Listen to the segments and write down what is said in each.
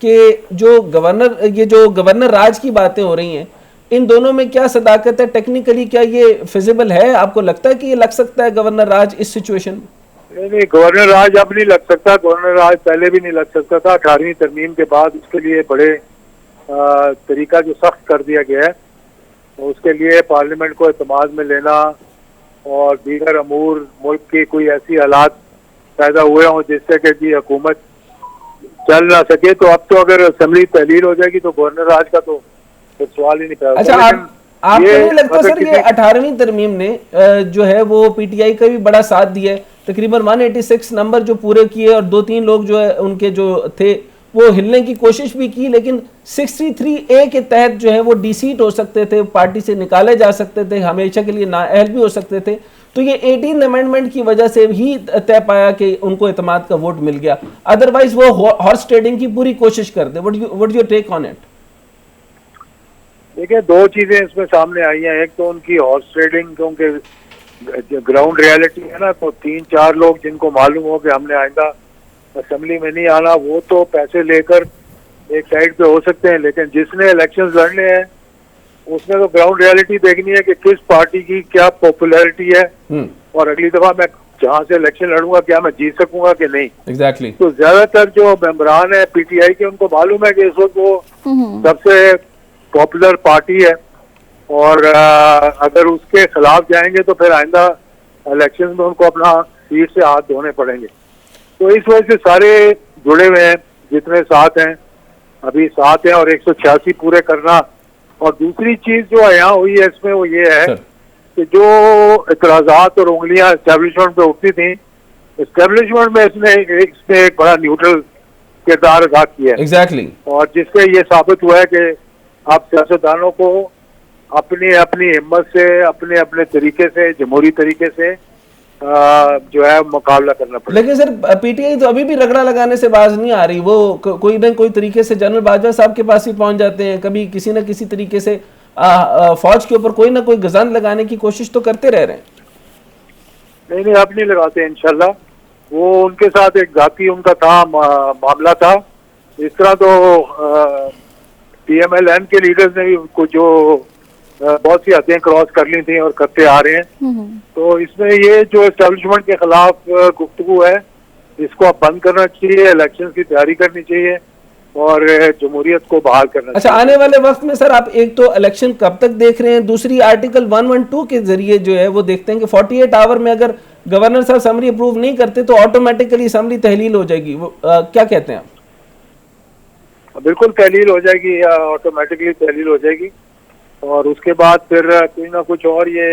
कि जो गवर्नर राज की बातें हो रही हैं, इन दोनों में क्या सदाकत है? टेक्निकली क्या ये फिजिबल है? आपको लगता है कि ये लग सकता है गवर्नर राज इस सिचुएशन में? नहीं, गवर्नर राज अब नहीं लग सकता। गवर्नर राज पहले भी नहीं लग सकता था। 18वीं तरमीम के बाद उसके लिए बड़े तरीका जो सख्त कर दिया गया है, तो उसके लिए पार्लियामेंट को एतमाद में लेना और दीगर अमूर मुल्क की कोई ऐसी हालात पैदा हुए हों जिससे कि जी हुकूमत चल ना सके, तो अब तो अगर असेंबली तहलील हो जाएगी तो गवर्नर राज का तो सवाल ही नहीं पैदा। अच्छा, आपको नहीं लगता सर ये 18वीं तरमीम ने जो है वो पीटीआई का भी बड़ा साथ दिया है? तकरीबन 186 नंबर जो पूरे किए और 2-3 लोग जो है उनके जो थे वो हिलने की कोशिश भी की, लेकिन 63A के तहत जो है वो डिसीट हो सकते थे, पार्टी से निकाले जा सकते थे, हमेशा के लिए नाअहल भी हो सकते थे। तो ये 18 अमेंडमेंट की वजह से ही तय पाया कि उनको एतमाद का वोट मिल गया, अदरवाइज वो हॉर्स ट्रेडिंग की पूरी कोशिश करते। What your take on it? देखिए, दो चीजें इसमें सामने आई हैं। एक तो उनकी हॉर्स ट्रेडिंग, क्योंकि ग्राउंड रियलिटी है ना, तो 3-4 लोग जिनको मालूम हो कि हमने आइंदा असेंबली में नहीं आना, वो तो पैसे लेकर एक साइड पे हो सकते हैं, लेकिन जिसने इलेक्शंस लड़ने हैं उसने तो ग्राउंड रियलिटी देखनी है कि किस पार्टी की क्या पॉपुलैरिटी है और अगली दफा मैं जहां से इलेक्शन लड़ूंगा क्या मैं जीत सकूंगा कि नहीं। एग्जैक्टली। तो ज्यादातर जो मेंबरान है पीटीआई के, उनको मालूम है कि इस वक्त वो सबसे पॉपुलर पार्टी है और अगर उसके खिलाफ जाएंगे तो फिर आइंदा इलेक्शन में उनको अपना सीट से हाथ धोने पड़ेंगे। तो इस वजह से सारे जुड़े हुए हैं, जितने साथ हैं अभी साथ हैं, और 186 पूरे करना। और दूसरी चीज जो यहाँ हुई है इसमें वो ये है कि जो इतराजात और उंगलियां एस्टेब्लिशमेंट पे उठती थी, एस्टेब्लिशमेंट में इसने एक बड़ा न्यूट्रल किरदार अदा किया है। एग्जैक्टली। और जिससे ये साबित हुआ है कि आप सियासतदानों को अपनी अपनी हिम्मत से, अपने अपने तरीके से, जमहूरी तरीके से जो है मुकाबला करना पड़ेगा। लेकिन सर पीटीआई तो अभी भी रगड़ा लगाने से बाज नहीं आ रही। वो कोई ना कोई तरीके से जनरल बाजवा साहब के पास ही पहुंच जाते हैं, कभी किसी न किसी तरीके से फौज के ऊपर कोई ना कोई गजन लगाने की कोशिश तो करते रह रहे हैं। नहीं, अब नहीं लगाते इंशाल्लाह। वो उनके साथ एक जाती उनका था मामला था। इस तरह तो पीएमएलएन के लीडर्स ने भी कुछ जो बहुत सी हदें क्रॉस कर ली थी और करते आ रहे हैं। तो इसमें ये जो एस्टेब्लिशमेंट के खिलाफ गुफ्तगू है, इसको अब बंद करना चाहिए, इलेक्शन की तैयारी करनी चाहिए और जमहूरियत को बहाल करना चाहिए। अच्छा, आने वाले वक्त में सर आप एक तो इलेक्शन कब तक देख रहे हैं, दूसरी आर्टिकल 112 के जरिए जो है वो देखते हैं कि 48 आवर में अगर गवर्नर साहब समरी अप्रूव नहीं करते तो ऑटोमेटिकली समरी तहलील हो जाएगी। वो क्या कहते हैं आप? बिल्कुल तहलील हो जाएगी, ऑटोमेटिकली तहलील हो जाएगी और उसके बाद फिर कोई ना कुछ और ये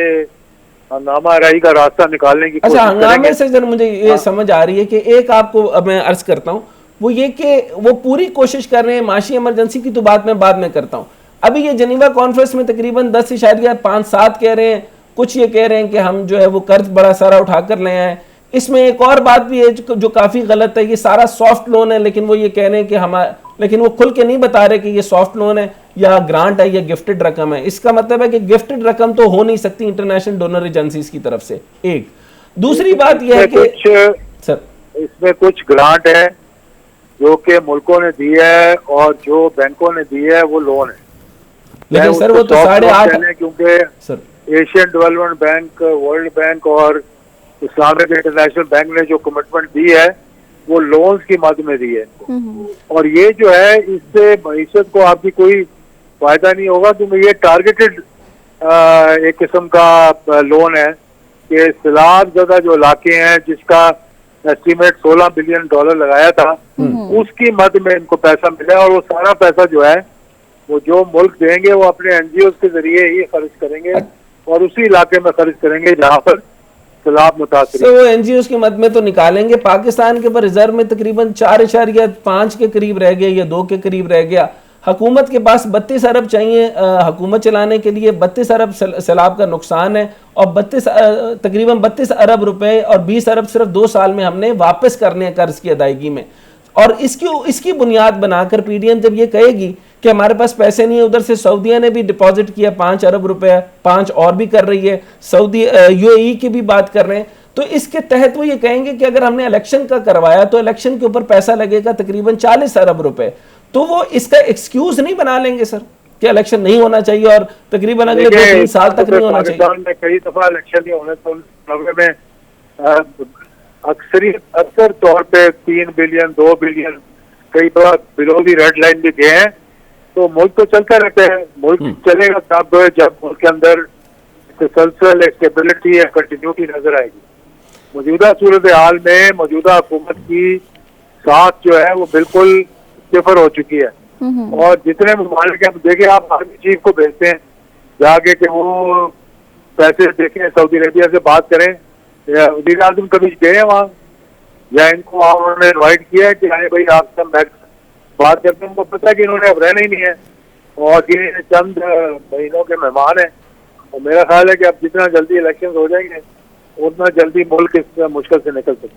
हंगामा राही का रास्ता निकालने की। अच्छा, हंगामे से जरा मुझे ये समझ आ रही है कि एक आपको अब मैं अर्ज करता हूँ, वो ये कि वो पूरी कोशिश कर रहे हैं, माशी इमरजेंसी की तो बात मैं बाद में करता हूँ, अभी ये जनीवा कॉन्फ्रेंस में तकरीबन 10.5-7 कह रहे हैं, कुछ ये कह रहे हैं कि हम जो है वो कर्ज बड़ा सारा उठा कर ले आए। इसमें एक और बात भी है जो काफी गलत है, ये सारा सॉफ्ट लोन है, लेकिन वो ये कह रहे हैं कि लेकिन वो खुल के नहीं बता रहे कि ये सॉफ्ट लोन है या ग्रांट है या गिफ्टेड रकम है। इसका मतलब है कि गिफ्टेड रकम तो हो नहीं सकती इंटरनेशनल डोनर एजेंसीज की तरफ से। एक दूसरी बात यह है कि सर इसमें कुछ ग्रांट है जो कि मुल्कों ने दी है और जो बैंकों ने दी है वो लोन है, लेकिन सर वो तो 8.5, क्योंकि Asian development bank, world bank और इस्लामिक इंटरनेशनल बैंक ने जो कमिटमेंट दी है वो लोन्स की मद में दी है। और ये जो है इससे मईशत को आपकी कोई फायदा नहीं होगा, क्योंकि ये टारगेटेड एक किस्म का लोन है कि सैलाब ज़्यादा जो इलाके हैं जिसका एस्टीमेट $16 बिलियन लगाया था, उसकी मद में इनको पैसा मिला और वो सारा पैसा जो है वो जो मुल्क देंगे वो अपने एनजीओ के जरिए ही खर्च करेंगे और उसी इलाके में खर्च करेंगे जहाँ पर तो वो एनजीओ की मद में तो निकालेंगे। पाकिस्तान के ऊपर रिजर्व में तकरीबन 4.5 के करीब रह गया या 2 के करीब रह गया। हुकूमत के पास 32 अरब चाहिए हुकूमत चलाने के लिए। 32 अरब सैलाब का नुकसान है और तकरीबन 32 अरब रुपए और 20 अरब सिर्फ 2 साल में हमने वापस करने हैं कर्ज की अदायगी में। और इसकी बुनियाद बनाकर पीडीएम जब ये कहेगी कि हमारे पास पैसे नहीं है, उधर से सऊदीया ने भी डिपॉजिट किया 5 अरब रुपए, 5 और भी कर रही है, सऊदी यूएई की भी बात कर रहे हैं, तो इसके तहत वो ये कहेंगे कि अगर हमने इलेक्शन का करवाया तो इलेक्शन के ऊपर पैसा लगेगा तकरीबन 40 अरब रुपए। तो वो इसका एक्सक्यूज नहीं बना लेंगे सर कि इलेक्शन नहीं होना चाहिए और तकरीबन अगले 2-3 साल तक नहीं होना चाहिए? पाकिस्तान में कई दफा इलेक्शन नहीं होने तो में अक्सर तौर पे 3 बिलियन 2 बिलियन कई बार बिलो दी रेड लाइन भी गए हैं। तो मुल्क तो चलता रहता है, मुल्क चलेगा तब जब मुल्क के अंदर तसलसल स्टेबिलिटी या कंटिन्यूटी नजर आएगी। मौजूदा सूरत हाल में मौजूदा हुकूमत की साख जो है वो बिल्कुल सिफर हो चुकी है। और जितने ममालिक हम देखें, आप आर्मी चीफ को भेजते हैं जाके कि वो पैसे देखें, सऊदी अरेबिया से बात करें, या वज़ीर आज़म कभी गए हैं वहाँ, या इनको उन्होंने इन्वाइट किया है कि आए भाई आपसे हम बैठ बात करते हैं? उनको पता है कि इन्होंने अब रहना ही नहीं है और ये चंद महीनों के मेहमान हैं। और मेरा ख्याल है कि अब जितना जल्दी इलेक्शन हो जाएंगे उतना जल्दी मुल्क इस मुश्किल से निकल सकता है।